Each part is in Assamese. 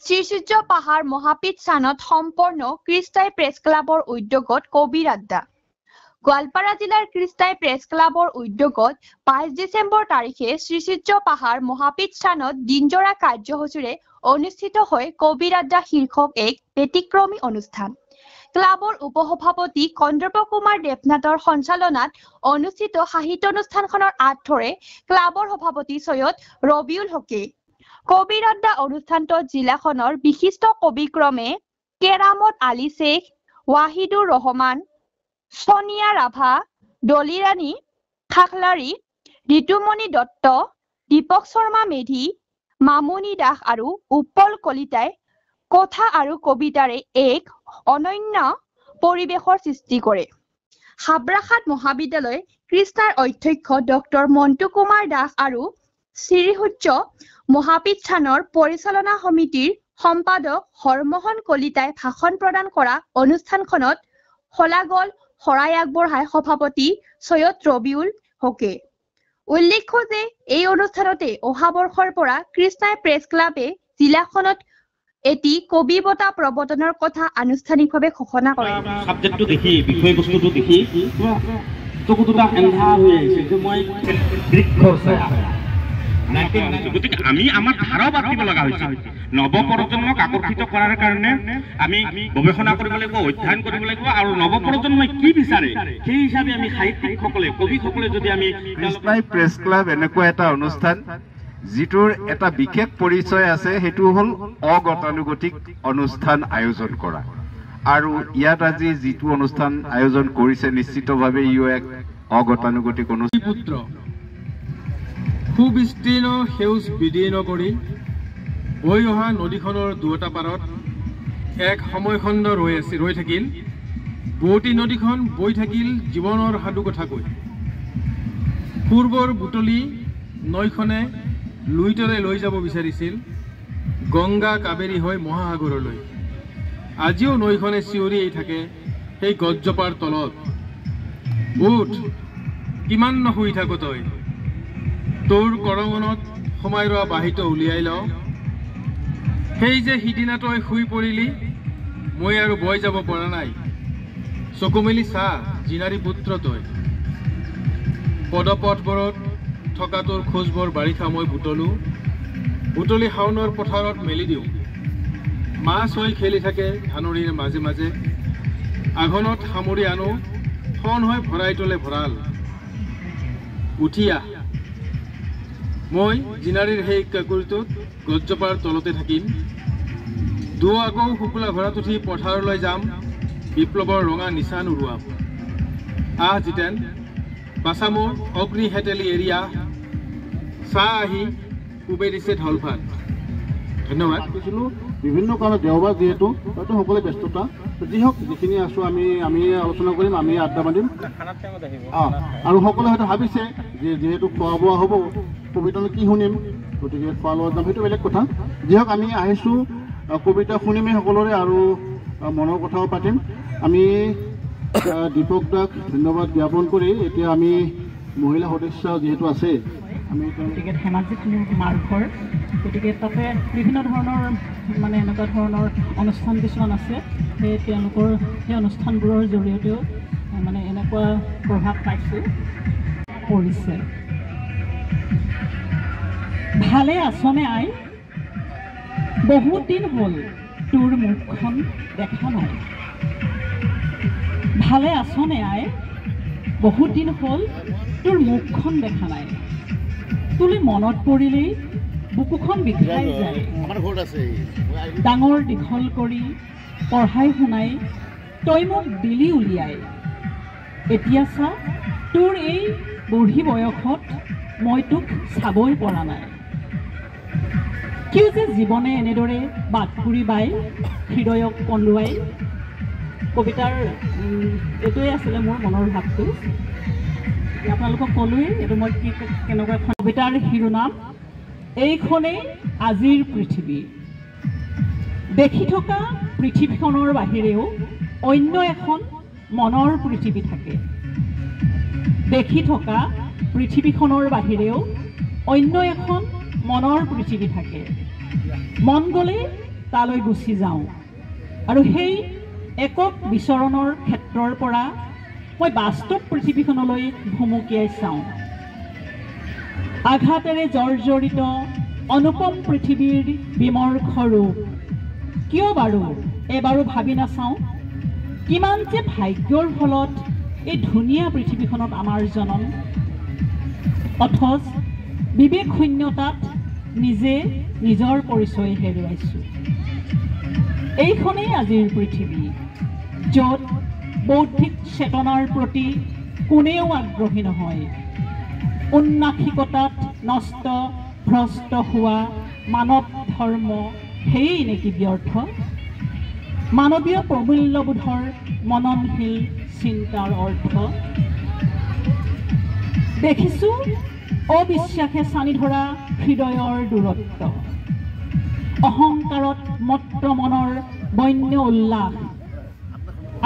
শ্ৰীসূৰ্য পাহাৰ মহাপীঠ স্থানত সম্পন্ন কৃষ্টাই প্ৰেছ ক্লাবৰ উদ্যোগত কবিৰ আড্ডা। গোৱালপাৰা জিলাৰ কৃষ্টাই প্ৰেছ ক্লাবৰ উদ্যোগত 5 ডিচেম্বৰ তাৰিখে শ্ৰীসূৰ্য পাহাৰ মহাপীঠ স্থানত দিনজোৰা কাৰ্যসূচীৰে অনুষ্ঠিত হয় কবিৰ আড্ডা শীৰ্ষক এক ব্যতিক্ৰমী অনুষ্ঠান। ক্লাবৰ উপসভাপতি কন্দৰ্প কুমাৰ দেৱনাথৰ সঞ্চালনাত অনুষ্ঠিত সাহিত্য অনুষ্ঠানখনৰ আঁত ধৰে ক্লাবৰ সভাপতি সৈয়দ ৰবিউল হকে। কবিৰ আড্ডা অনুষ্ঠানটোত জিলাখনৰ বিশিষ্ট কবিক্ৰমে কেৰামত আলী শ্বেখ, ৱাহিদুৰ ৰহমান, সোনিয়া ৰাভা, দলিৰাণী খাখলাৰী, ঋতুমণি দত্ত, দীপক শৰ্মা মেধি, মামুনি দাস আৰু উৎপল কলিতাই কথা আৰু কবিতাৰে এক অনন্য পৰিৱেশৰ সৃষ্টি কৰে। হাবৰাঘাট মহাবিদ্যালয় কৃষ্টাৰ অধ্যক্ষ ডক্টৰ মন্টু কুমাৰ দাস আৰু শ্ৰীসূৰ্য মহাপীঠ স্থানৰ পৰিচালনা সমিতিৰ সম্পাদক হৰমোহন কলিতাই ভাষণ প্ৰদান কৰা অনুষ্ঠানখনত শলাগল শৰাই আগবঢ়াই সভাপতি সৈয়দ ৰবিউল হকে। উল্লেখ্য যে এই অনুষ্ঠানতে অহা বৰ্ষৰ পৰা কৃষ্টাই প্ৰেছ ক্লাবে জিলাখনত এটি কবি বঁটা প্ৰৱৰ্তনৰ কথা আনুষ্ঠানিকভাৱে ঘোষণা কৰে। সাবজেক্টটো দেখি বিষয়বস্তুটো দেখি চকুটোটা এন্ধা হৈ আহিছে যে মই বৃক্ষৰ ছায়া গতিকে আমি আমাৰ ধাৰাও বাদ দিব লগা হৈছে। নৱপ্ৰজন্মক আকৰ্ষিত কৰাৰ কাৰণে আমি গৱেষণা কৰিব লাগিব, অধ্যয়ন কৰিব লাগিব আৰু নৱপ্ৰজন্মই কি বিচাৰে সেই হিচাপে আমি সাহিত্যিকসকলে কবিসকলে যদি আমি কৃষ্টাই প্ৰেছ ক্লাব এনেকুৱা এটা অনুষ্ঠান যিটোৰ এটা বিশেষ পৰিচয় আছে, সেইটো হ'ল অগতানুগতিক অনুষ্ঠান আয়োজন কৰা। আৰু ইয়াত আজি যিটো অনুষ্ঠান আয়োজন কৰিছে নিশ্চিতভাৱে ইও এক অগতানুগতিক অনুষ্ঠান। সুবিস্তীৰ্ণ সেউজ বিদীৰ্ণ কৰি বৈ অহা নদীখনৰ দুয়োটা পাৰত এক সময়খণ্ড ৰৈ থাকিল। বুৱতী নদীখন বৈ থাকিল জীৱনৰ সাধু কথা কৈ। পূৰ্বৰ বুটলি নৈখনে লুইতৰে লৈ যাব বিচাৰিছিল গংগা কাবেৰী হৈ মহাসাগৰলৈ। আজিও নৈখনে চিঞৰি থাকে সেই গছজোপাৰ তলত, উঠ কিমান শুই থাক তই, তোৰ কৰঙনত সোমাই ৰোৱা বাহিৰটো উলিয়াই ল। সেই যে সিদিনা তই শুই পৰিলি, মই আৰু বৈ যাব পৰা নাই, চকু মেলি চা জিনাৰী পুত্ৰ তই। পদপথবোৰত থকা তোৰ খোজবোৰ বাৰিষা মই বুটলি শাওনৰ পথাৰত মেলি দিওঁ। মাছ হৈ খেলি থাকে ধানৰিৰ মাজে মাজে, আঘোণত সামৰি আনো খন হৈ ভৰাই তোলে ভঁৰাল। উঠি আহ, মই জিনাৰীৰ সেই কাকুৰিটোত গছজোপাৰ তলতে থাকিম। আকৌ শুকুলা ঘোঁৰাত উঠি পথাৰলৈ যাম, বিপ্লৱৰ ৰঙা নিচান উৰুৱাম। আহ জিতেন, বাছা মোৰ অগ্নি হেতেলি এৰিয়া, চাহ আহি পূবে দিছে ঢলফাট। ধন্যবাদ। বিভিন্ন কাৰণত দেওবাৰ যিহেতু হয়তো সকলোৱে ব্যস্ততা, যি হওক যিখিনি আছোঁ আমি আলোচনা কৰিম, আমি আড্ডা বান্ধিম। আৰু সকলোৱে হয়তো ভাবিছে যে যিহেতু খোৱা বোৱা হ'ব, কবিতানো কি শুনিম, গতিকে খোৱা লোৱা যাম, সেইটো বেলেগ কথা। যি হওক আমি আহিছোঁ কবিতা শুনিমেই সকলোৰে আৰু মনৰ কথাও পাতিম। আমি দীপক দাক ধন্যবাদ জ্ঞাপন কৰি এতিয়া আমি মহিলা সদস্য যিহেতু আছে, গতিকে ধেমাজি মাৰ্ঘৰ, গতিকে তাতে বিভিন্ন ধৰণৰ এনেকুৱা ধৰণৰ অনুষ্ঠান কিছুমান আছে, সেই তেওঁলোকৰ সেই অনুষ্ঠানবোৰৰ জৰিয়তেও এনেকুৱা প্ৰভাৱ পাইছোঁ পৰিছে। ভালে আছনে আই, বহুত দিন হ'ল তোৰ মুখখন দেখা নাই। ভালে আছনে আই, বহুত দিন হ'ল তোৰ মুখখন দেখা নাই। তুলি মনত পৰিলেই বুকুখন বিষাই যায়। ডাঙৰ দীঘল কৰি পঢ়াই শুনাই তই মোক দিলি উলিয়াই। এতিয়া চা তোৰ এই বুঢ়ী বয়সত মই তোক চাবই পৰা নাই। কিয় যে জীৱনে এনেদৰে বাট ফুৰি বাই হৃদয়ক কন্দুৱাই। কবিতাৰ এইটোৱে আছিলে মোৰ মনৰ ভাৱটো। আপোনালোকক ক'লোৱেই এইটো মই কেনেকুৱা কবিতাৰ শিৰোনাম, এইখনেই আজিৰ পৃথিৱী। দেখি থকা পৃথিৱীখনৰ বাহিৰেও অন্য এখন মনৰ পৃথিৱী থাকে। দেখি থকা পৃথিৱীখনৰ বাহিৰেও অন্য এখন মনৰ পৃথিৱী থাকে। মন গ'লে তালৈ গুচি যাওঁ আৰু সেই একক বিচৰণৰ ক্ষেত্ৰৰ পৰা মই বাস্তৱ পৃথিৱীখনলৈ ভুমুকিয়াই চাওঁ। আঘাতেৰে জৰ্জৰিত অনুপম পৃথিৱীৰ বিমৰ্ষ ৰূপ কিয় বাৰু এবাৰো ভাবি নাচাওঁ কিমান যে ভাগ্যৰ ফলত এই ধুনীয়া পৃথিৱীখনত আমাৰ জনম, অথচ বিবেক শূন্যতাত নিজে নিজৰ পৰিচয় হেৰুৱাইছোঁ। এইখনেই আজিৰ পৃথিৱী, য'ত বৌদ্ধিক চেতনাৰ প্ৰতি কোনেও আগ্ৰহী নহয়। উন্নাসিকতাত নষ্ট ভ্ৰষ্ট হোৱা মানৱ ধৰ্ম সেয়েই নেকি ব্যৰ্থ? মানৱীয় প্ৰমূল্যবোধৰ মননশীল চিন্তাৰ অৰ্থ দেখিছোঁ অবিশ্বাসে চানি ধৰা হৃদয়ৰ দূৰত্ব, অহংকাৰত মত্ত মনৰ বন্য উল্লাস,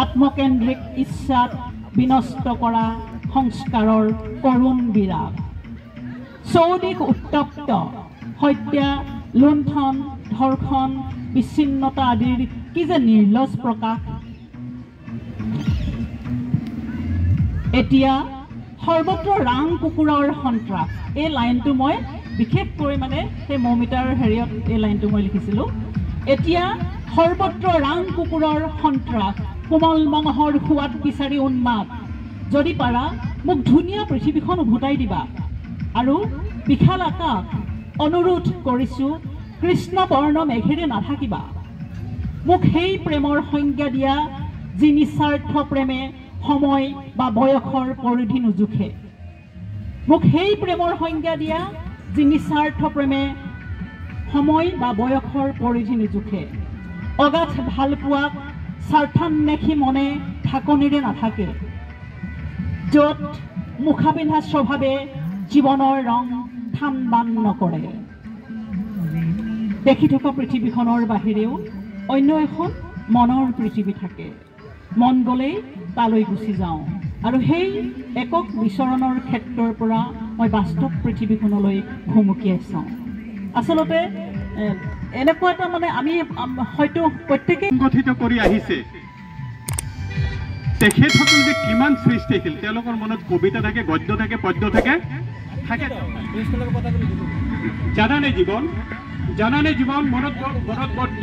আত্মকেন্দ্ৰিক ইচ্ছাত বিনষ্ট কৰা সংস্কাৰৰ কৰুণ বিৰাগ, চৌদিশ উত্তপ্ত হত্যা লুণ্ঠন ধৰ্ষণ বিচ্ছিন্নতা আদিৰ কি যে নিৰ্লজ প্ৰকাশ। এতিয়া সৰ্বত্ৰ ৰাং কুকুৰৰ সন্ত্ৰাস, এই লাইনটো মই বিশেষকৈ মানে সেই মৌমিতাৰ হেৰিয়ত এই লাইনটো মই লিখিছিলোঁ। এতিয়া সৰ্বত্ৰ ৰাং কুকুৰৰ সন্ত্ৰাস, কোমল মঙহৰ সোৱাদ বিচাৰি উন্মাদ, যদি পাৰা মোক ধুনীয়া পৃথিৱীখন উভতাই দিবা আৰু বিশাল আকাশ অনুৰোধ কৰিছোঁ কৃষ্ণ বৰ্ণ মেঘেৰে নাথাকিবা। মোক সেই প্ৰেমৰ সংজ্ঞা দিয়া যি নিস্বাৰ্থ প্ৰেমে সময় বা বয়সৰ পৰিধি নোজোখে। মোক সেই প্ৰেমৰ সংজ্ঞা দিয়া যি নিস্বাৰ্থ প্ৰেমে সময় বা বয়সৰ পৰিধি নোজোখে। অগাধ ভালপোৱাক স্বাৰ্থন্বেষী মনে ঢাকনিৰে নাথাকে, য'ত মুখা পিন্ধা স্বভাৱে জীৱনৰ ৰং ঠান বান নকৰে। দেখি থকা পৃথিৱীখনৰ বাহিৰেও অন্য এখন মনৰ পৃথিৱী থাকে, মন গ'লেই তালৈ গুচি যাওঁ আৰু সেই একক বিচৰণৰ ক্ষেত্ৰৰ পৰা মই বাস্তৱ পৃথিৱীখনলৈ ভুমুকিয়াই চাওঁ। আচলতে এনেকুৱা এটা মানে আমি হয়তো প্ৰত্যেকে সংগঠিত কৰি আহিছে। তেখেতসকল যে কিমান সৃষ্টিশীল, তেওঁলোকৰ মনত কবিতা থাকে, গদ্য থাকে, পদ্য থাকে। জানানে জীবন মনত বদ্ধ,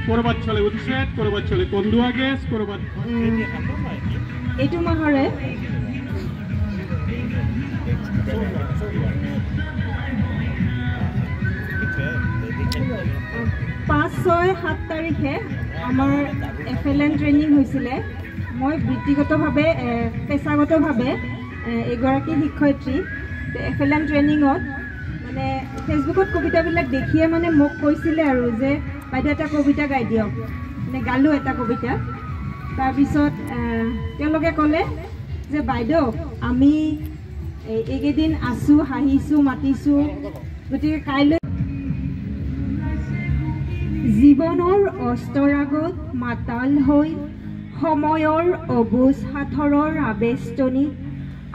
কৰবাত চলে উচ্ছেদ, কৰবাত চলে কন্দুৱা গেছ, কৰবাত এইটো মাহৰে 5, 6, 7 তাৰিখে আমাৰ FLN ট্ৰেইনিং হৈছিলে। মই বৃত্তিগতভাৱে পেছাগতভাৱে এগৰাকী শিক্ষয়িত্ৰী। FLN ট্ৰেইনিঙত মানে ফেচবুকত কবিতাবিলাক দেখিয়ে মানে মোক কৈছিলে আৰু যে বাইদেউ এটা কবিতা গাই দিয়ক, মানে গালোঁ এটা কবিতা। তাৰপিছত তেওঁলোকে ক'লে যে বাইদেউ আমি এইকেইদিন আছোঁ, হাঁহিছোঁ, মাতিছোঁ, গতিকে কাইলৈ জীৱনৰ অস্তৰাগত মাতাল হৈ সময়ৰ অবুজ সাঁথৰৰ আবেষ্টনীত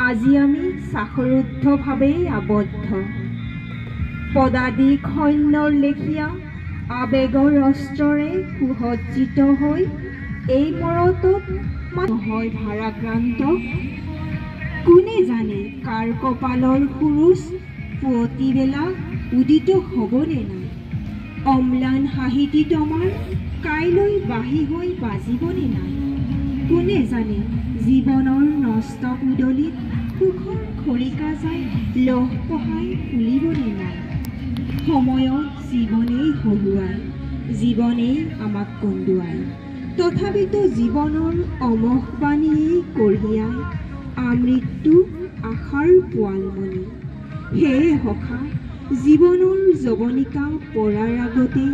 আজি আমি চাহৰুদ্ধভাৱেই আবদ্ধ। পদাদিক সৈন্যৰ লেখীয়া আবেগৰ অস্ত্ৰৰে সুসজ্জিত হৈ এই মৰতত নহয় ভাৰাক্ৰান্ত। কোনে জানে কাৰ কপালৰ সুৰুজ পুৱতিবেলা উদিত হ'বনে নাই? অম্লান হাঁহিটিত আমাৰ কাইলৈ বাঢ়ি হৈ বাজিবনে নাই? কোনে জানে জীৱনৰ নষ্ট উদলিত সুখৰ খৰিকা যাই লহ পহাই ফুলিবনে নাই? সময়ত জীৱনেই হৰুৱাই, জীৱনেই আমাক কন্দুৱাই, তথাপিতো জীৱনৰ অমহবাণীয়েই কঢ়িয়াই আমৃত্যু আশাৰ পোৱালমণি। সেয়ে সখা জীৱনৰ যৱনিকা পৰাৰ আগতেই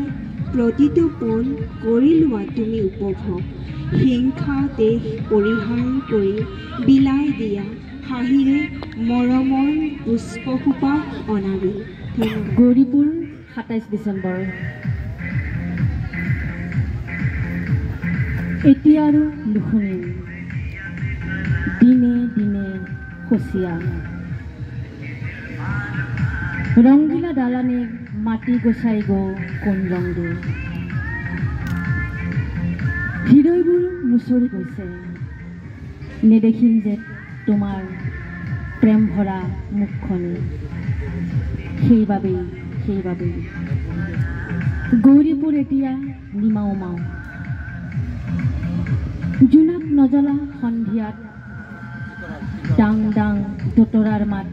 প্ৰতিটো পল কৰি লোৱা তুমি উপভোগ। হিংসা দেশ পৰিহাৰ কৰি বিলাই দিয়া হাঁহিৰে মৰমৰ পুষ্পসোপা অনাবি। গৌৰীপুৰ 27 ডিচেম্বৰ। এতিয়া আৰু নুশুনিম দিনে দিনে সঁচিয়া ৰংগিলা দালানে মাটি গছাই গো কোন ৰংগে হৃদয়বোৰ মুচৰি গৈছে নেদেখিম যে তোমাৰ প্ৰেম ভৰা মুখখনি সেইবাবেই গৌৰীপুৰ এতিয়া নিমাও মাও জোনাক নজলা সন্ধিয়াত ডাং ডাং দোতৰাৰ মাত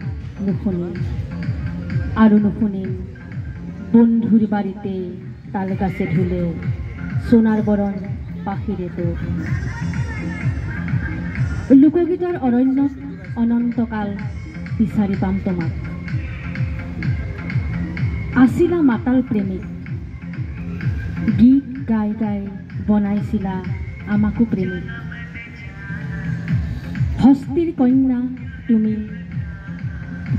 নুশুনিম আৰু নুশুনিম বন্ধুৰ বাড়িতে তাল গাছে ঢুলে সোনাৰ বৰণ পাখিৰে তো লোকগীতৰ অৰণ্যত অনন্তকাল বিচাৰি পাম তোমাক আছিলা মাতাল প্ৰেমিক গীত গাই গাই বনাইছিলা আমাকো প্ৰেমিক হস্তিৰ কন্যা তুমি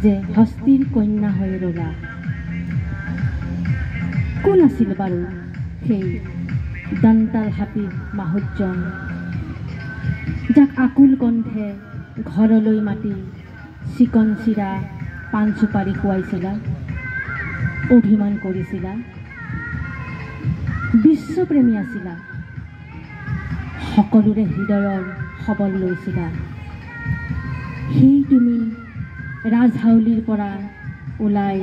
যে হস্তিৰ কন্যা হৈ ৰলা কোন আছিল বাৰু সেই দন্তাল হাতী মাহুজন যাক আকুল কণ্ঠে ঘৰলৈ মাতি চিকন চিৰা পাণ চুপাৰি খুৱাইছিলা অভিমান কৰিছিলা বিশ্বপ্ৰেমী আছিলা সকলোৰে হৃদয়ৰ খবৰ লৈছিলা সেই তুমি ৰাজহাউলিৰ পৰা ওলাই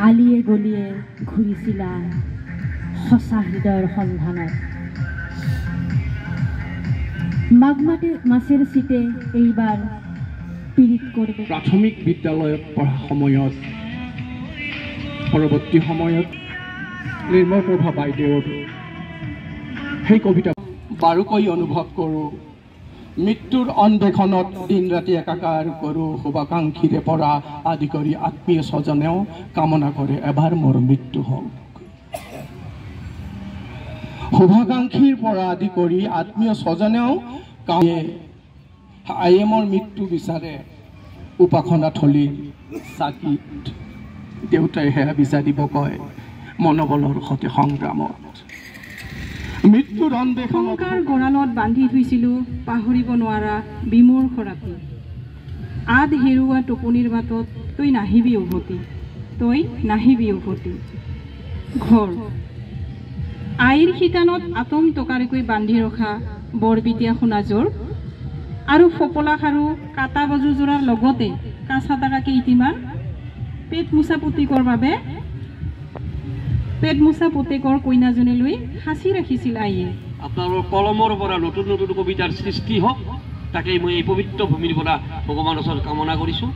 আলিয়ে গলিয়ে ঘূৰিছিলা সঁচা হৃদয়ৰ সন্ধানত মাছেৰ চিটে এইবাৰ পীড়িত কৰিব প্ৰাথমিক বিদ্যালয়ত পঢ়া সময়ত পৰৱৰ্তী সময়ত নিৰ্মল প্ৰভা বাইদেউৰ সেই কবিতা বাৰুকৈ অনুভৱ কৰোঁ মৃত্যুৰ অন্বেষণত দিন ৰাতি একাকাৰ কৰোঁ শুভাকাংক্ষীৰে পৰা আদি কৰি আত্মীয় স্বজনেও কামনা কৰে এবাৰ মোৰ মৃত্যু হওক শুভাকাংক্ষীৰ পৰা আদি কৰি আত্মীয় স্বজনেও আইএমৰ মৃত্যু বিচাৰে উপাসনা থলীৰ চাকিত দেউতাই সেয়া বিচাৰিব কয় মনোবলৰ সৈতে সংগ্ৰামত মৃত্যুৰ অন্বেষণকাৰ গঁৰালত বান্ধি থৈছিলোঁ পাহৰিব নোৱাৰা বিমূৰ খৰাতি আদ হেৰুৱা টোপনিৰ বাটত তই নাহিবি উভতি ঘৰ আইৰ শিতানত আতম টকাৰেকৈ বান্ধি ৰখা বৰপিতীয়া সোণাযোৰ আৰু ফপলা খাৰু কাটা বাজুযোৰাৰ লগতে কাঁচা টাকা কেইটিমান পেট মোচা পুতেকৰ কইনাজনীলৈ সাঁচি ৰাখিছিল আইয়ে আপোনালোকৰ কলমৰ পৰা নতুন নতুন কবিতাৰ সৃষ্টি হওক তাকেই মই এই পবিত্ৰ ভূমিৰ পৰা ভগৱানৰ ওচৰত কামনা কৰিছোঁ।